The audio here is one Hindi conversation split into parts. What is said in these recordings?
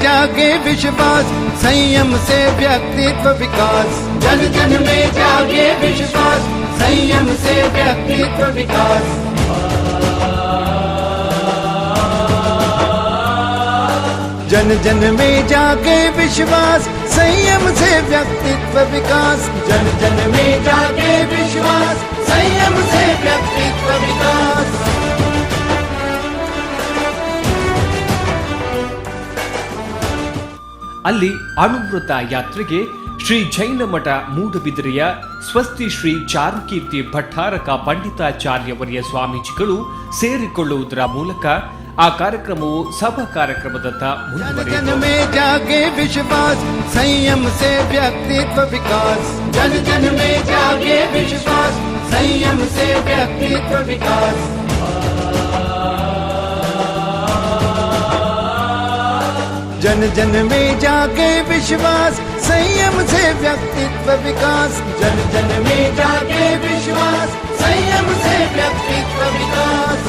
जागे विश्वास, संयम से व्यक्तित्व विकास। जन जन में जागे विश्वास, संयम से व्यक्तित्व विकास। जन जन में जागे विश्वास, संयम से व्यक्तित्व विकास। जन जन में जागे विश्वास, संयम से व्यक्तित्व विकास। ಅಲ್ಲಿ ಅನುವೃತ ಯಾತ್ರೆಗೆ ಶ್ರೀ ಜೈನ ಮಠ ಮೂಡಬಿದಿರೆಯ ಸ್ವಸ್ತಿ ಶ್ರೀ ಚಾರುಕೀರ್ತಿ ಭಟ್ಟಾರಕ ಪಂಡಿತಾಚಾರ್ಯವರ್ಯ ಸ್ವಾಮೀಜಿಗಳು ಸೇರಿಕೊಳ್ಳುವುದರ ಮೂಲಕ ಆ ಕಾರ್ಯಕ್ರಮವು ಸಭಾ ಕಾರ್ಯಕ್ರಮದಂತ ಮುಂದುವರಿಯಿತು. जन में जागे विश्वास, संयम से व्यक्तित्व विकास। जन जन में जागे विश्वास, संयम से व्यक्तित्व विकास। जन जन में जागे विश्वास, संयम से व्यक्तित्व विकास। जन जन में जागे विश्वास, संयम से व्यक्तित्व विकास।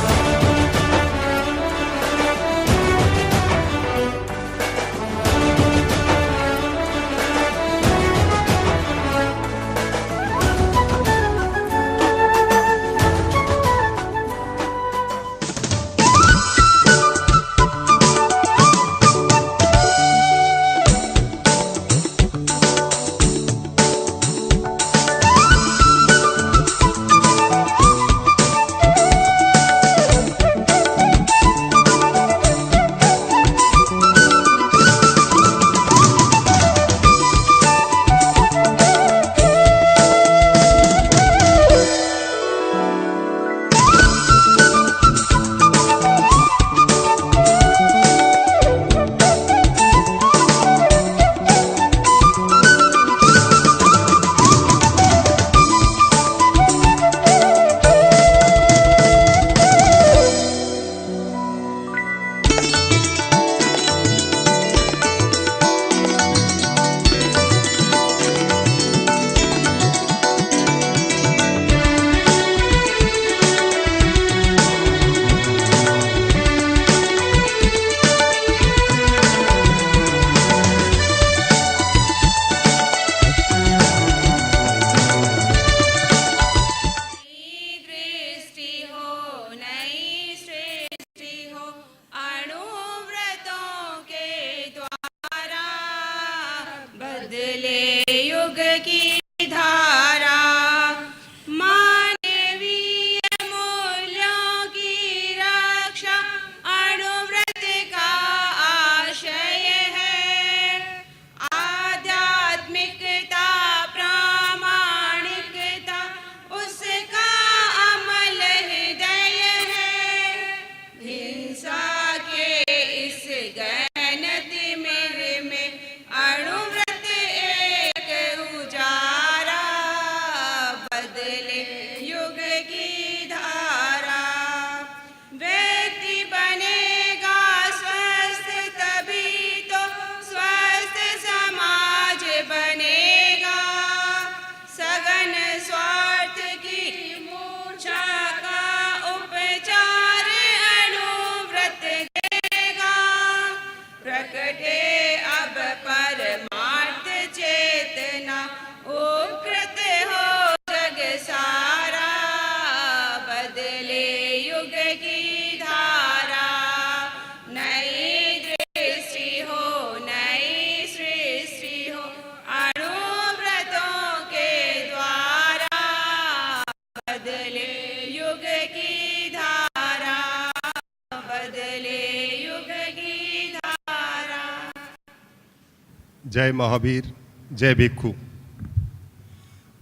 जय महावीर, जय भिक्षु।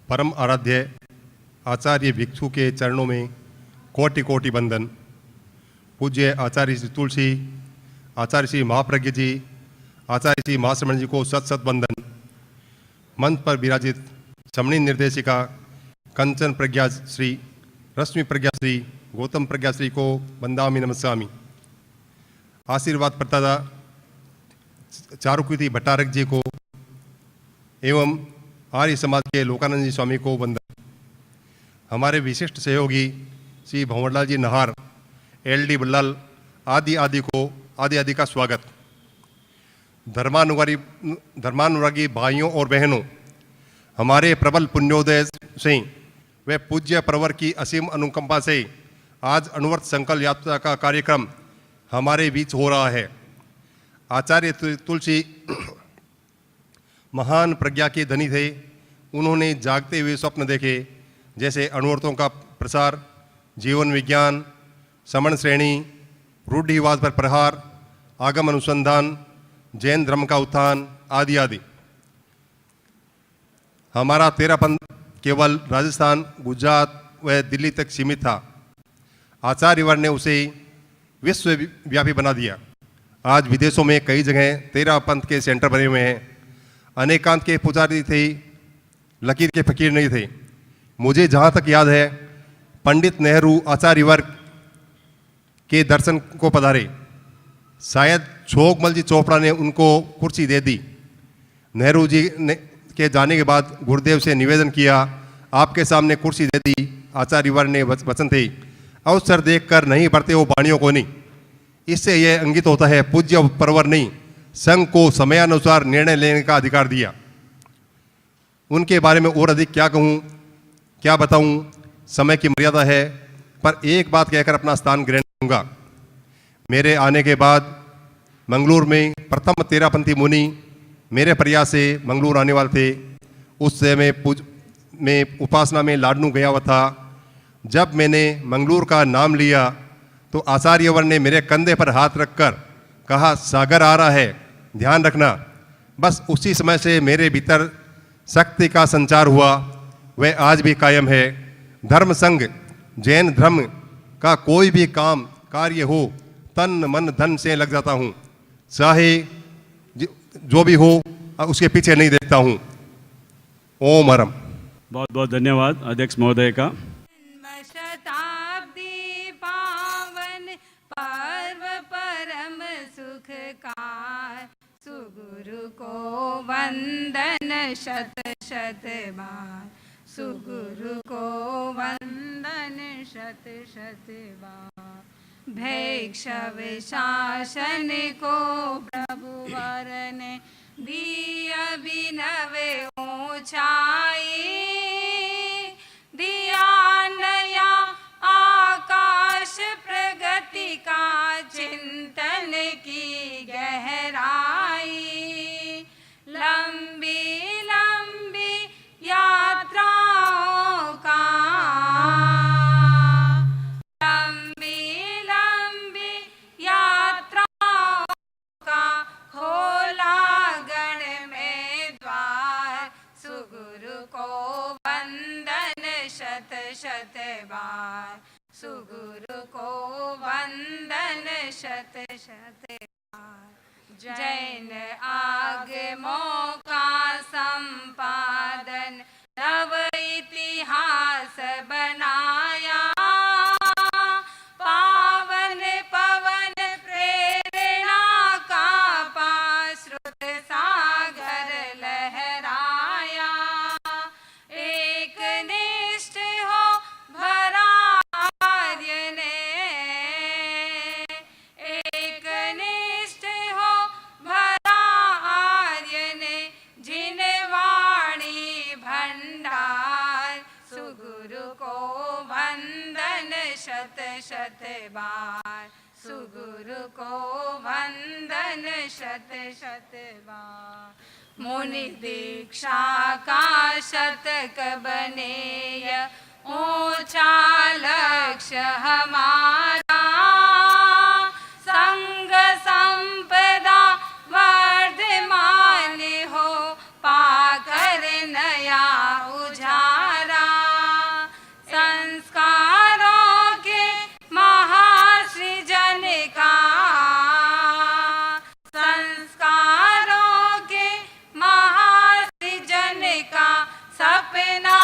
परम आराध्य आचार्य भिक्षु के चरणों में कोटि कोटि वंदन। पूज्य आचार्य श्री तुलसी, आचार्य श्री महाप्रज्ञ जी, आचार्य श्री महाश्रमण जी को सत सत वंदन। मंच पर विराजित समणी निर्देशिका कंचन प्रज्ञा श्री, रश्मि प्रज्ञा श्री, गौतम प्रज्ञा श्री को वंदामि नमस्कामि। आशीर्वाद प्रदाता चारुकीर्ति भट्टारक जी को एवं आर्य समाज के लोकानंद जी स्वामी को वंदन। हमारे विशिष्ट सहयोगी श्री भंवरलाल जी नहार, एल डी बल्लाल आदि आदि को आदि आदि का स्वागत। धर्मानुरागी भाइयों और बहनों, हमारे प्रबल पुण्योदय से वे पूज्य प्रवर की असीम अनुकंपा से आज अणुव्रत संकल्प यात्रा का कार्यक्रम हमारे बीच हो रहा है। आचार्य तुलसी महान प्रज्ञा के धनी थे। उन्होंने जागते हुए स्वप्न देखे, जैसे अणुव्रतों का प्रसार, जीवन विज्ञान, समण श्रेणी, रूढ़िवाद पर प्रहार, आगम अनुसंधान, जैन धर्म का उत्थान आदि आदि। हमारा तेरापंथ केवल राजस्थान, गुजरात व दिल्ली तक सीमित था। आचार्यवर ने उसे विश्वव्यापी बना दिया। आज विदेशों में कई जगह तेरापंथ के सेंटर बने हुए हैं। अनेकांत के पुजारी थे, लकीर के फकीर नहीं थे। मुझे जहाँ तक याद है, पंडित नेहरू आचार्यवर के दर्शन को पधारे। शायद छोकमल जी चोपड़ा ने उनको कुर्सी दे दी। नेहरू जी ने के जाने के बाद गुरुदेव से निवेदन किया, आपके सामने कुर्सी दे दी। आचार्यवर ने वचन थे, अवसर देखकर नहीं बढ़ते वो वाणियों को नहीं। इससे यह अंकित होता है पूज्य प्रवर नहीं, संघ को समयानुसार निर्णय लेने का अधिकार दिया। उनके बारे में और अधिक क्या कहूँ, क्या बताऊँ, समय की मर्यादा है। पर एक बात कहकर अपना स्थान ग्रहण करूँगा। मेरे आने के बाद मंगलूर में प्रथम तेरापंथी मुनि मेरे प्रयास से मंगलूर आने वाले थे। उस समय में उपासना में लाडनू गया हुआ था। जब मैंने मंगलूर का नाम लिया तो आचार्यवर ने मेरे कंधे पर हाथ रखकर कहा, सागर आ रहा है, ध्यान रखना। बस उसी समय से मेरे भीतर शक्ति का संचार हुआ, वह आज भी कायम है। धर्म संघ, जैन धर्म का कोई भी काम कार्य हो, तन मन धन से लग जाता हूँ। चाहे जो भी हो, उसके पीछे नहीं देखता हूँ। ओम हरम। बहुत बहुत धन्यवाद अध्यक्ष महोदय का। शताब्दी पावन पर्व परम सुखकार, सुगुरु को वंदन शत शत बार, सुगुरु को वंदन शत शत बार। भैक्षव शासन को प्रभु वर ने दी अभिनव ऊंचाई, दिया नया आकाश प्रगति का चिंतन की गहराई। लंबी लंबी यात्राओं का, शत बार, सुगुरु को वंदन शत शत बार। जैन आगमों का संपादन नव इतिहास बनाया, पावन पवन प्रेरणा का पाश्रुत सागर लहराया। एक निष्ठ हो भरा आर्य ने, एक निष्ठ हो भरा आर्य ने, जिन वाणी भंडार, सुगुरु को वंदन शत शत बार, सुगुरु को वंदन शत शत बार। मुनि दीक्षा का शतक बनेय, ऊंचा लक्ष्य हमारा। संग संपदा वर्धमान हो, पाकर नया उजारा। संस्कारों के महासृजन का, संस्कारों के महासृजन का सपना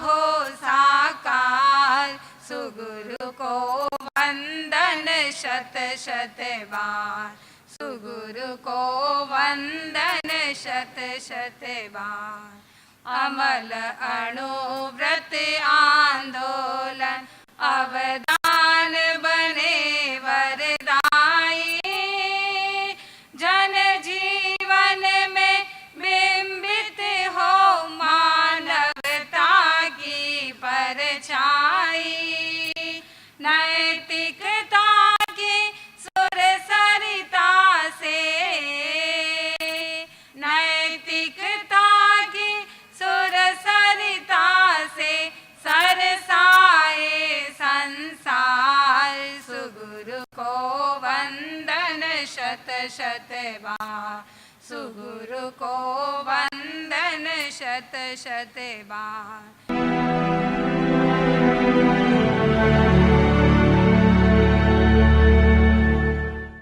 हो साकार, सुगुरु को वंदन शत शत बार, सुगुरु को वंदन शत शत बार। अमल अणुव्रत आंदोलन अवदान बने वरदाई, जन जीवन शत बार सुगुरु को वंदन शत शत बार।